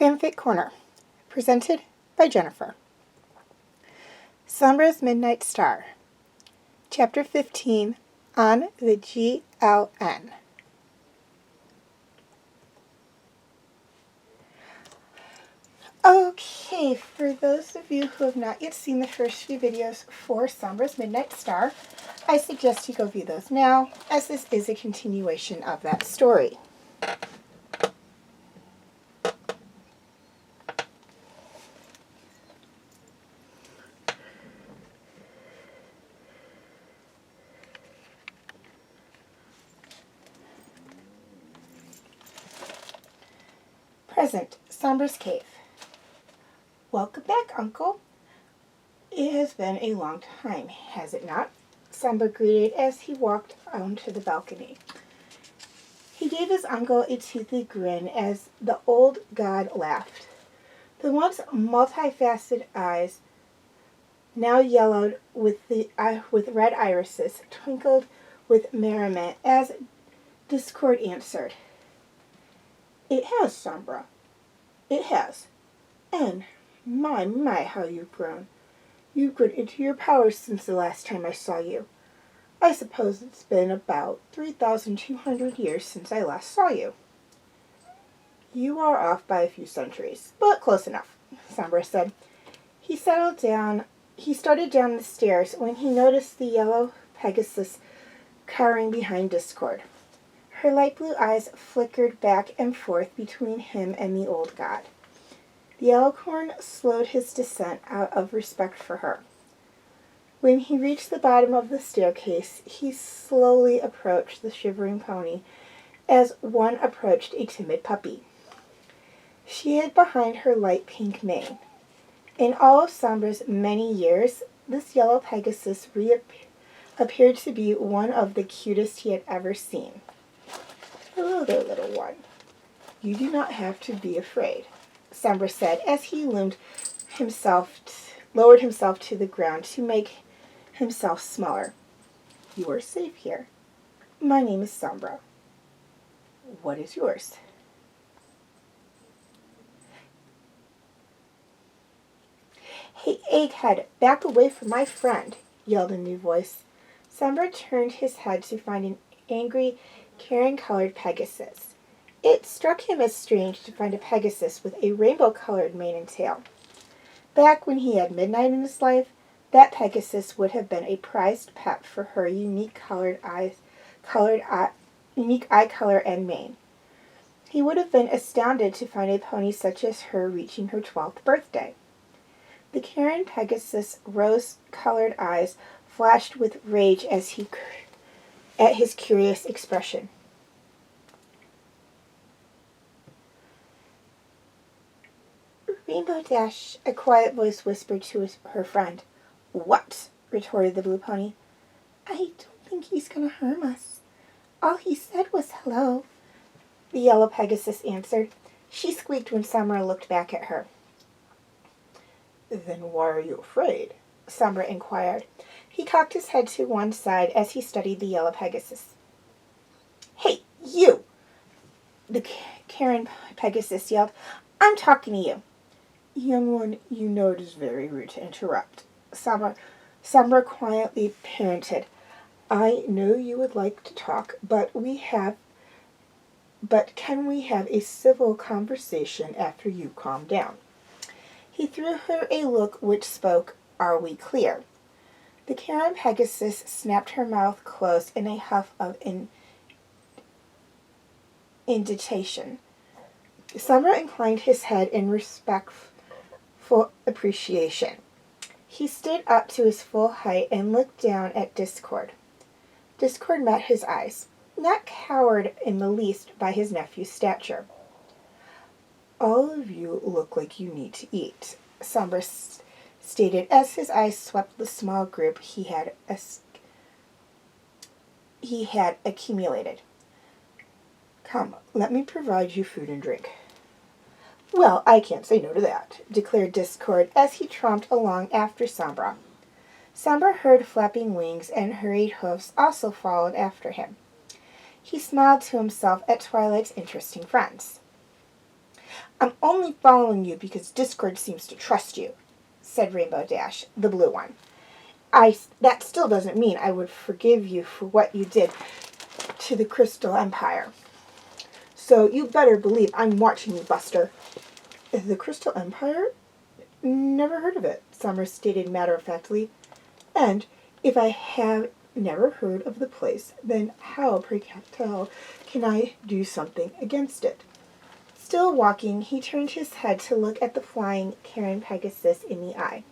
Fanfic Corner, presented by Jennifer. Sombra's Midnight Star, Chapter 15, on the G.L.N. Okay, for those of you who have not yet seen the first few videos for Sombra's Midnight Star, I suggest you go view those now, as this is a continuation of that story. Present, Sombra's cave. Welcome back, Uncle. It has been a long time, has it not? Sombra greeted as he walked onto the balcony. He gave his uncle a toothy grin as the old god laughed. The once multifaceted eyes, now yellowed with red irises, twinkled with merriment as Discord answered. It has, Sombra. It has. And my, how you've grown. You've grown into your powers since the last time I saw you. I suppose it's been about 3,200 years since I last saw you. You are off by a few centuries, but close enough, Sombra said. He started down the stairs when he noticed the yellow Pegasus cowering behind Discord. Her light blue eyes flickered back and forth between him and the old god. The Yellowcorn slowed his descent out of respect for her. When he reached the bottom of the staircase, he slowly approached the shivering pony as one approached a timid puppy. She hid behind her light pink mane. In all of Sombra's many years, this yellow Pegasus appeared to be one of the cutest he had ever seen. Hello there, little one. You do not have to be afraid, Sombra said as he lowered himself to the ground to make himself smaller. You are safe here. My name is Sombra. What is yours? Hey, Egghead, back away from my friend, yelled a new voice. Sombra turned his head to find an angry, caring-colored Pegasus. It struck him as strange to find a Pegasus with a rainbow-colored mane and tail. Back when he had Midnight in his life, that Pegasus would have been a prized pet for her unique eye color and mane. He would have been astounded to find a pony such as her reaching her 12th birthday. The Karen Pegasus' rose-colored eyes flashed with rage at his curious expression. Rainbow Dash, a quiet voice whispered to her friend. What? Retorted the blue pony. I don't think he's going to harm us. All he said was hello, the yellow Pegasus answered. She squeaked when Sombra looked back at her. Then why are you afraid? Sombra inquired. He cocked his head to one side as he studied the yellow Pegasus. Hey, you! The Karen Pegasus yelled. I'm talking to you. Young one, you know it is very rude to interrupt. Sombra quietly parented. I know you would like to talk, but can we have a civil conversation after you calm down? He threw her a look which spoke, Are we clear? The Karen Pegasus snapped her mouth closed in a huff of indignation. Sombra inclined his head in respectful appreciation. He stood up to his full height and looked down at Discord. Discord met his eyes, not cowed in the least by his nephew's stature. All of you look like you need to eat, Sombra stated as his eyes swept the small group he had accumulated. Come, let me provide you food and drink. Well, I can't say no to that, declared Discord as he tromped along after Sombra. Sombra heard flapping wings and hurried hoofs also followed after him. He smiled to himself at Twilight's interesting friends. I'm only following you because Discord seems to trust you, said Rainbow Dash, the blue one. That still doesn't mean I would forgive you for what you did to the Crystal Empire. So you better believe I'm watching you, Buster. The Crystal Empire? Never heard of it, Sombra stated matter-of-factly. And if I have never heard of the place, then how, pray tell, can I do something against it? Still walking, he turned his head to look at the flying Karen Pegasus in the eye.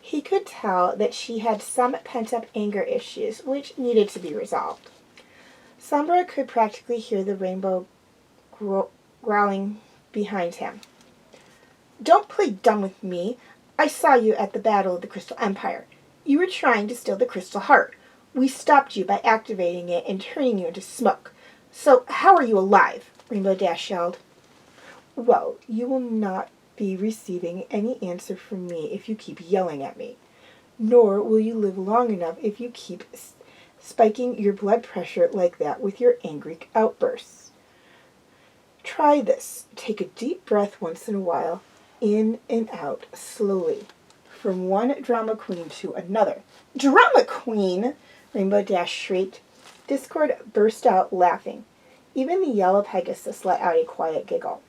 He could tell that she had some pent-up anger issues which needed to be resolved. Sombra could practically hear the rainbow growling behind him. Don't play dumb with me. I saw you at the Battle of the Crystal Empire. You were trying to steal the Crystal Heart. We stopped you by activating it and turning you into smoke. So how are you alive? Rainbow Dash yelled. Well, you will not be receiving any answer from me if you keep yelling at me. Nor will you live long enough if you keep spiking your blood pressure like that with your angry outbursts. Try this. Take a deep breath once in a while, in and out, slowly, from one drama queen to another. Drama queen! Rainbow Dash shrieked. Discord burst out laughing. Even the yellow Pegasus let out a quiet giggle.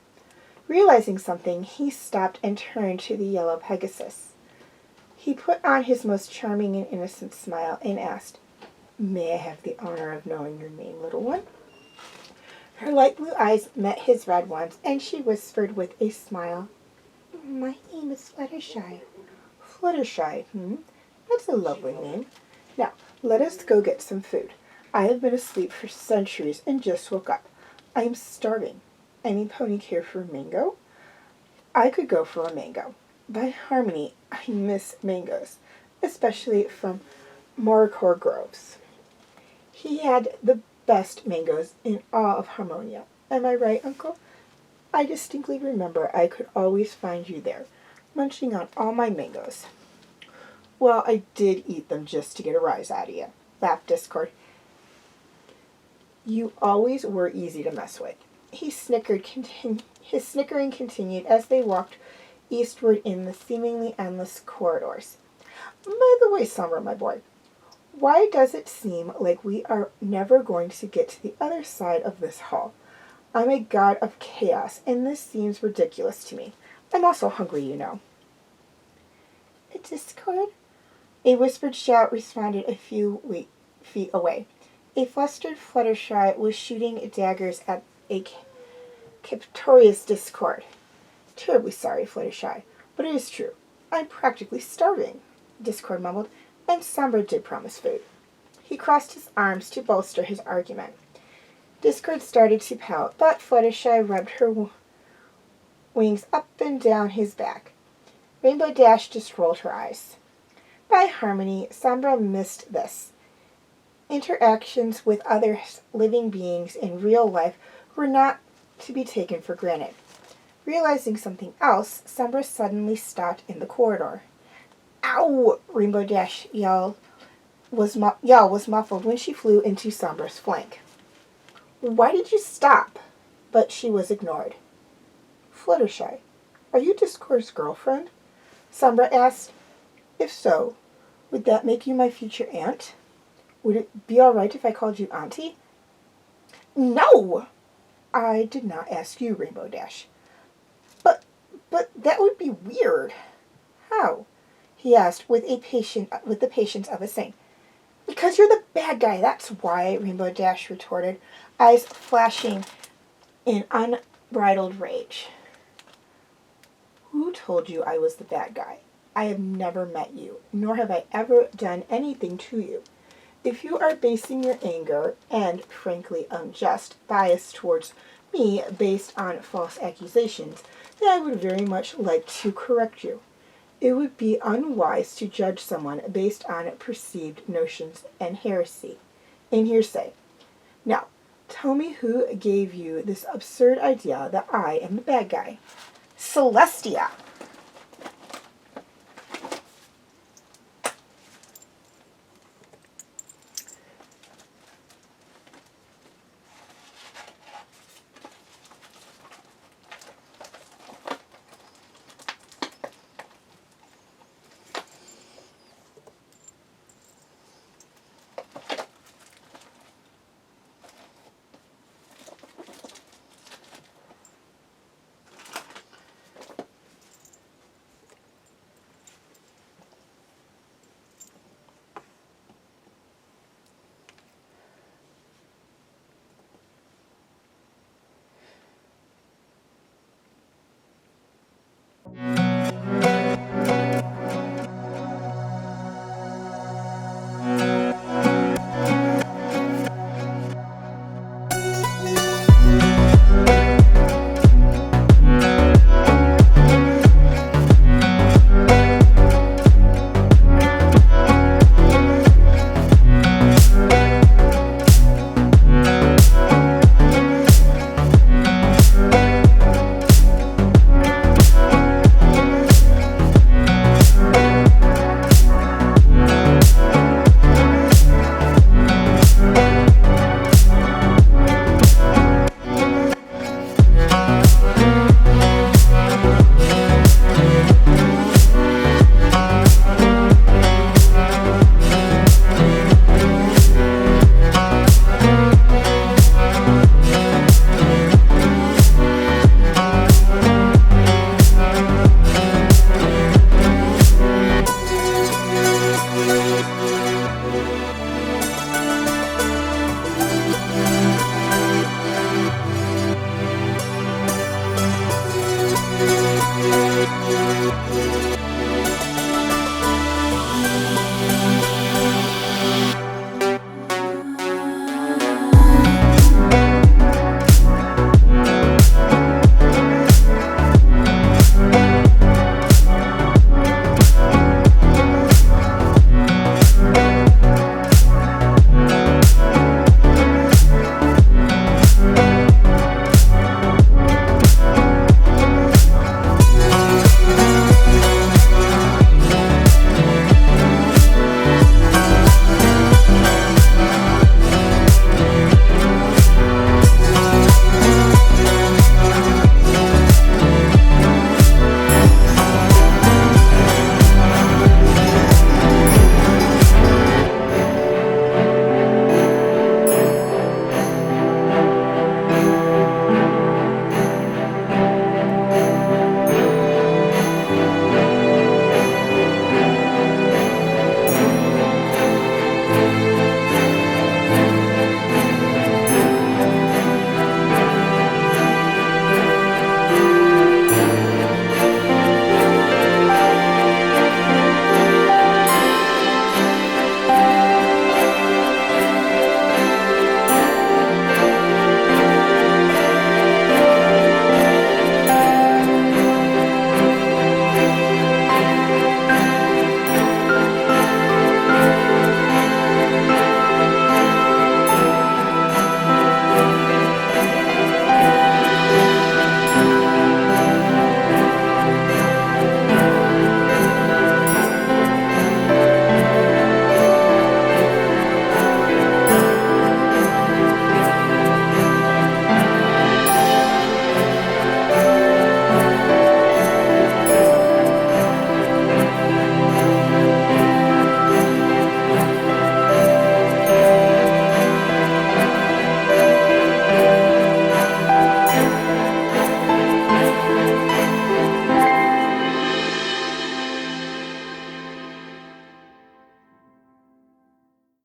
Realizing something, he stopped and turned to the yellow Pegasus. He put on his most charming and innocent smile and asked, May I have the honor of knowing your name, little one? Her light blue eyes met his red ones, and she whispered with a smile, My name is Fluttershy. Fluttershy, That's a lovely name. Now, let us go get some food. I have been asleep for centuries and just woke up. I am starving. Any pony care for a mango? I could go for a mango. By Harmony, I miss mangoes, especially from Moricor Groves. He had the best mangoes in all of Harmonia. Am I right, Uncle? I distinctly remember I could always find you there, munching on all my mangoes. Well, I did eat them just to get a rise out of you, laughed Discord. You always were easy to mess with. His snickering continued as they walked eastward in the seemingly endless corridors. By the way, Sombra, my boy, why does it seem like we are never going to get to the other side of this hall? I'm a god of chaos, and this seems ridiculous to me. I'm also hungry, you know. A Discord? A whispered shout responded a few feet away. A flustered Fluttershy was shooting daggers at a victorious Discord. Terribly sorry, Fluttershy, but it is true. I'm practically starving, Discord mumbled, and Sombra did promise food. He crossed his arms to bolster his argument. Discord started to pout, but Fluttershy rubbed her wings up and down his back. Rainbow Dash just rolled her eyes. By Harmony, Sombra missed this. Interactions with other living beings in real life were not to be taken for granted. Realizing something else, Sombra suddenly stopped in the corridor. Ow! Rainbow Dash yell was muffled when she flew into Sombra's flank. Why did you stop? But she was ignored. Fluttershy, are you Discord's girlfriend? Sombra asked. If so, would that make you my future aunt? Would it be alright if I called you Auntie? No! I did not ask you, Rainbow Dash. But that would be weird. How? He asked with the patience of a saint. Because you're the bad guy, that's why, Rainbow Dash retorted, eyes flashing in unbridled rage. Who told you I was the bad guy? I have never met you, nor have I ever done anything to you. If you are basing your anger, and frankly unjust, bias towards me based on false accusations, then I would very much like to correct you. It would be unwise to judge someone based on perceived notions and heresy, and hearsay. Now, tell me who gave you this absurd idea that I am the bad guy. Celestia!